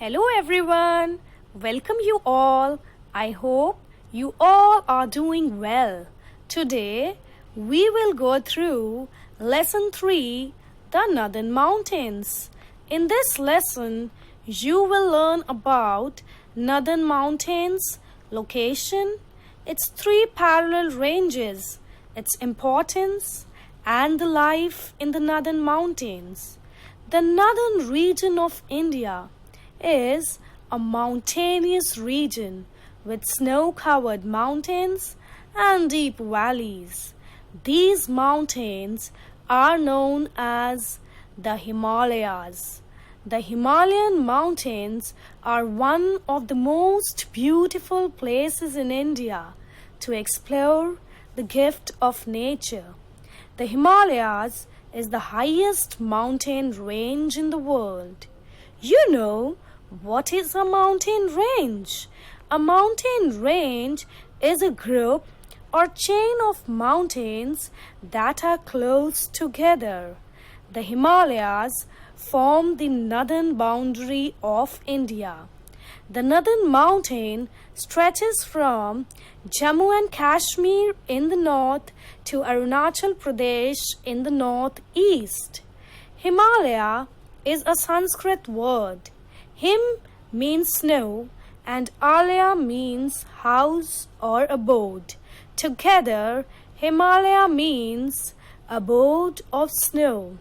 Hello everyone, welcome you all. I hope you all are doing well. Today we will go through lesson 3, the Northern Mountains. In this lesson you will learn about Northern Mountains, location, its 3 parallel ranges, its importance and the life in the Northern Mountains. The northern region of India is a mountainous region with snow-covered mountains and deep valleys. These mountains are known as the Himalayas. The Himalayan mountains are one of the most beautiful places in India to explore the gift of nature. The Himalayas is the highest mountain range in the world. You know, what is a mountain range? A mountain range is a group or chain of mountains that are close together. The Himalayas form the northern boundary of India. The northern mountain stretches from Jammu and Kashmir in the north to Arunachal Pradesh in the northeast. Himalaya is a Sanskrit word. Him means snow and Alaya means house or abode. Together, Himalaya means abode of snow.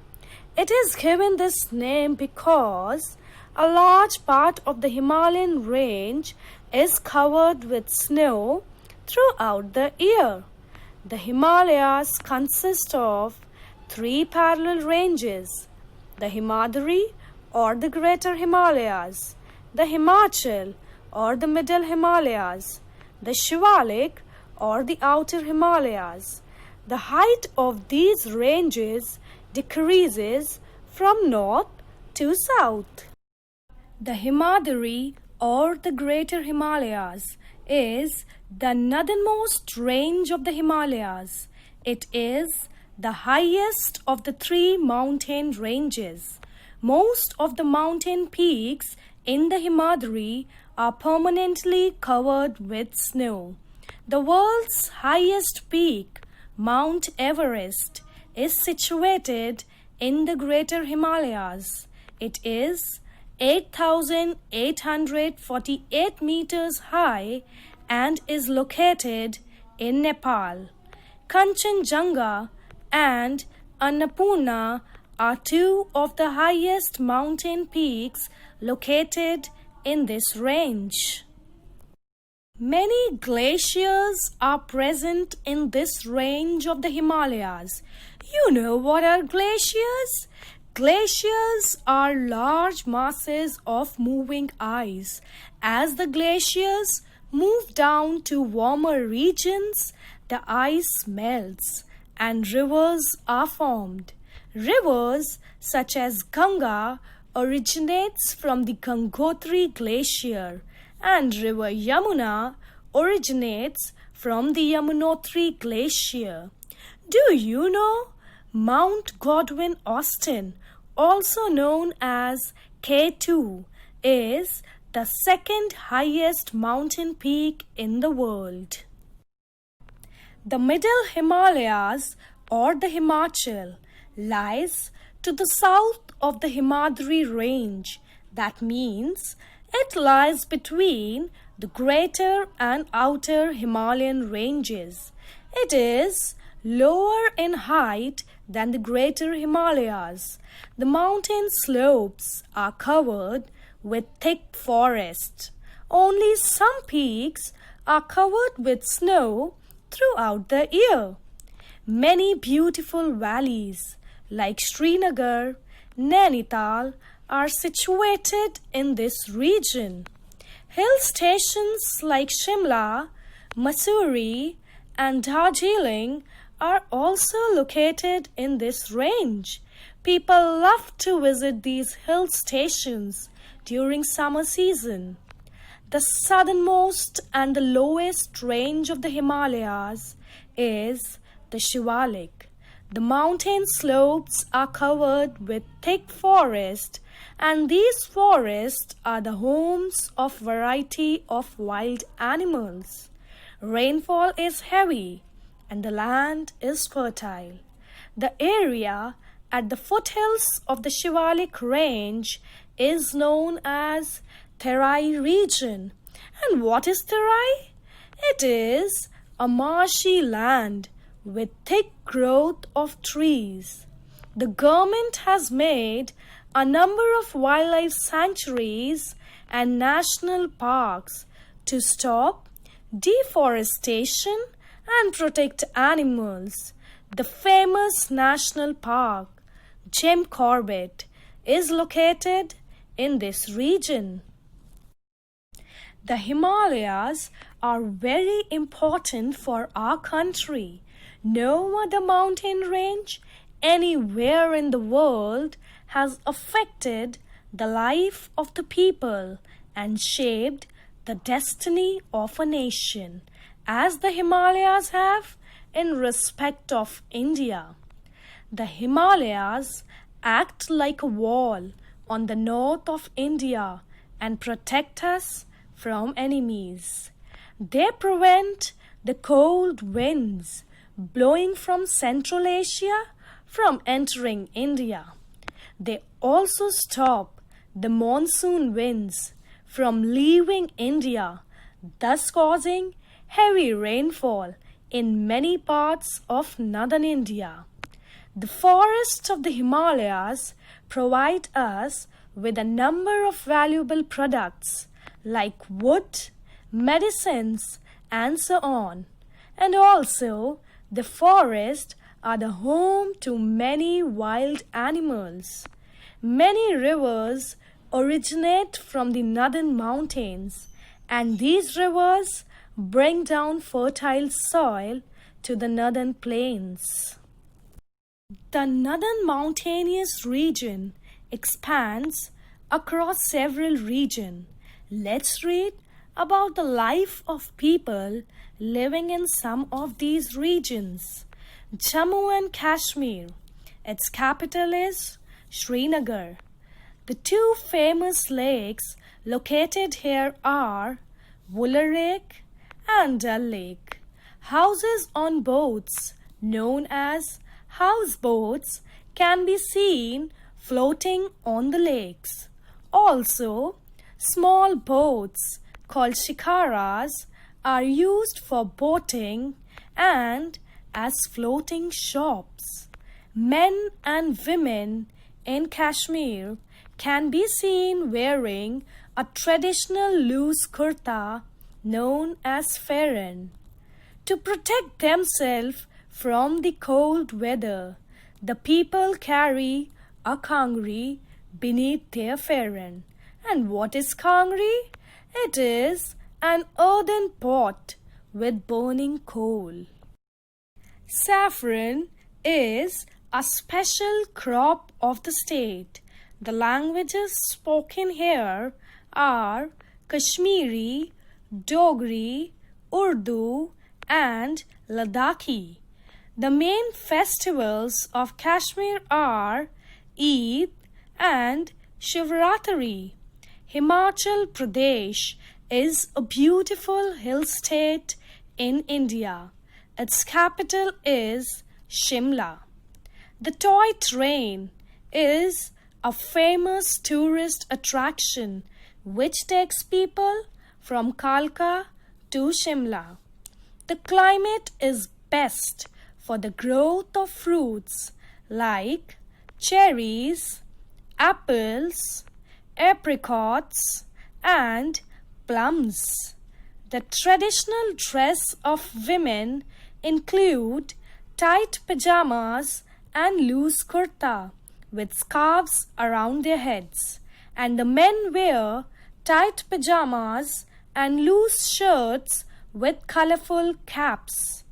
It is given this name because a large part of the Himalayan range is covered with snow throughout the year. The Himalayas consist of 3 parallel ranges: the Himadri or the Greater Himalayas, the Himachal or the Middle Himalayas, the Shivalik or the Outer Himalayas. The height of these ranges decreases from north to south. The Himadri or the Greater Himalayas is the northernmost range of the Himalayas. It is the highest of the 3 mountain ranges. Most of the mountain peaks in the Himadri are permanently covered with snow. The world's highest peak, Mount Everest, is situated in the Greater Himalayas. It is 8,848 meters high and is located in Nepal. Kanchenjunga and Annapurna are 2 of the highest mountain peaks located in this range. Many glaciers are present in this range of the Himalayas. You know what are glaciers? Glaciers are large masses of moving ice. As the glaciers move down to warmer regions, the ice melts and rivers are formed. Rivers such as Ganga originates from the Gangotri Glacier and river Yamuna originates from the Yamunotri Glacier. Do you know Mount Godwin Austen, also known as K2, is the 2nd highest mountain peak in the world? The Middle Himalayas or the Himachal lies to the south of the Himadri range. That means it lies between the Greater and Outer Himalayan ranges. It is lower in height than the Greater Himalayas. The mountain slopes are covered with thick forest. Only some peaks are covered with snow throughout the year. Many beautiful valleys like Srinagar, Nainital are situated in this region. Hill stations like Shimla, Mussoorie and Darjeeling are also located in this range. People love to visit these hill stations during summer season. The southernmost and the lowest range of the Himalayas is the Shivalik. The mountain slopes are covered with thick forest, and these forests are the homes of variety of wild animals. Rainfall is heavy and the land is fertile. The area at the foothills of the Shivalik range is known as Terai region. And what is Terai? It is a marshy land with thick growth of trees. The government has made a number of wildlife sanctuaries and national parks to stop deforestation and protect animals. The famous national park, Jim Corbett, is located in this region. The Himalayas are very important for our country. No other mountain range anywhere in the world has affected the life of the people and shaped the destiny of a nation as the Himalayas have in respect of India. The Himalayas act like a wall on the north of India and protect us from enemies. They prevent the cold winds blowing from Central Asia from entering India. They also stop the monsoon winds from leaving India, thus causing heavy rainfall in many parts of northern India. The forests of the Himalayas provide us with a number of valuable products like wood, medicines, and so on. And also, the forests are the home to many wild animals. Many rivers originate from the northern mountains, and these rivers bring down fertile soil to the northern plains. The northern mountainous region expands across several regions. Let's read about the life of people living in some of these regions. Jammu and Kashmir. Its capital is Srinagar. The two famous lakes located here are Wular Lake and Dal Lake. Houses on boats, known as houseboats, can be seen floating on the lakes. Also, small boats called shikaras are used for boating and as floating shops. Men and women in Kashmir can be seen wearing a traditional loose kurta known as farran. To protect themselves from the cold weather, the people carry a kangri beneath their farran. And what is kangri? It is an earthen pot with burning coal. Saffron is a special crop of the state. The languages spoken here are Kashmiri, Dogri, Urdu, and Ladakhi. The main festivals of Kashmir are Eid and Shivratri. Himachal Pradesh is a beautiful hill state in India. Its capital is Shimla. The toy train is a famous tourist attraction which takes people from Kalka to Shimla. The climate is best for the growth of fruits like cherries, apples, apricots, and plums. The traditional dress of women include tight pajamas and loose kurta with scarves around their heads, and the men wear tight pajamas and loose shirts with colorful caps.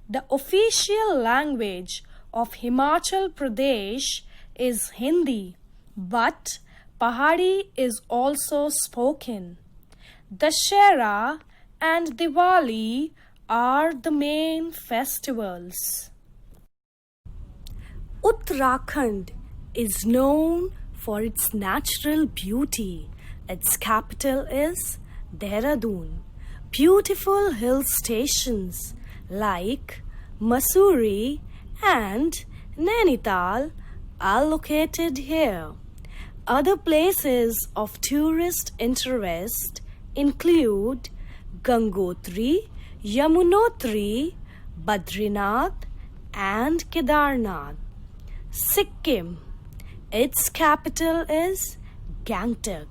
The official language of Himachal Pradesh is Hindi, but Pahari is also spoken. Dussehra and Diwali are the main festivals. Uttarakhand is known for its natural beauty. Its capital is Dehradun. Beautiful hill stations like Mussoorie and Nainital are located here. Other places of tourist interest include Gangotri, Yamunotri, Badrinath, and Kedarnath. Sikkim. Its capital is Gangtok.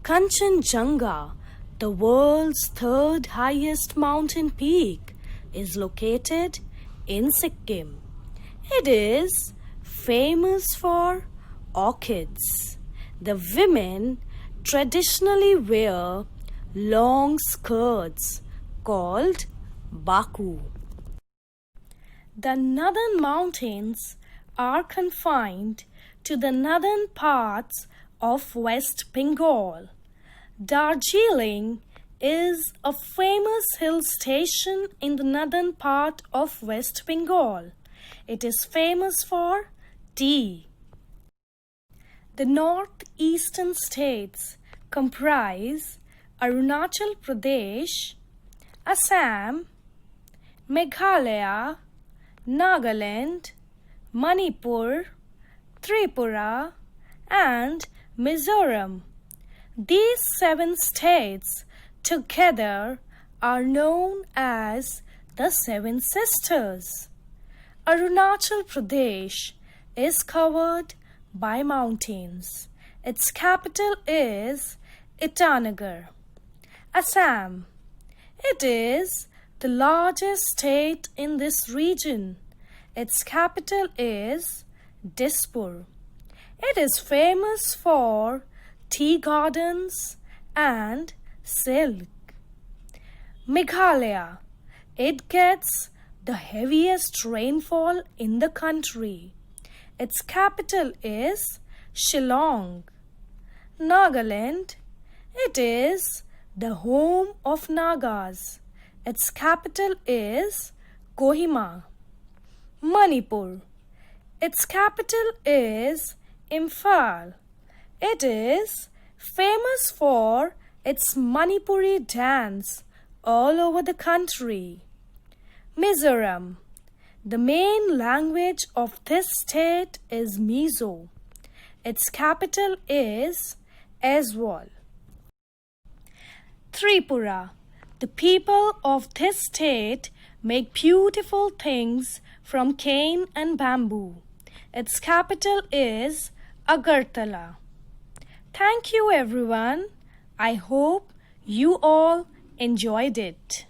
Kanchenjunga, the world's third highest mountain peak, is located in Sikkim. It is famous for orchids. The women traditionally wear long skirts called baku. The northern mountains are confined to the northern parts of West Bengal. Darjeeling is a famous hill station in the northern part of West Bengal. It is famous for tea. The northeastern states comprise Arunachal Pradesh, Assam, Meghalaya, Nagaland, Manipur, Tripura, and Mizoram. These 7 states together are known as the Seven Sisters. Arunachal Pradesh is covered by mountains. Its capital is Itanagar. Assam. It is the largest state in this region. Its capital is Dispur. It is famous for tea gardens and silk. Meghalaya. It gets the heaviest rainfall in the country. Its capital is Shillong. Nagaland. It is the home of Nagas. Its capital is Kohima. Manipur. Its capital is Imphal. It is famous for its Manipuri dance all over the country. Mizoram. The main language of this state is Mizo. Its capital is Aizawl. Tripura. The people of this state make beautiful things from cane and bamboo. Its capital is Agartala. Thank you everyone. I hope you all enjoyed it.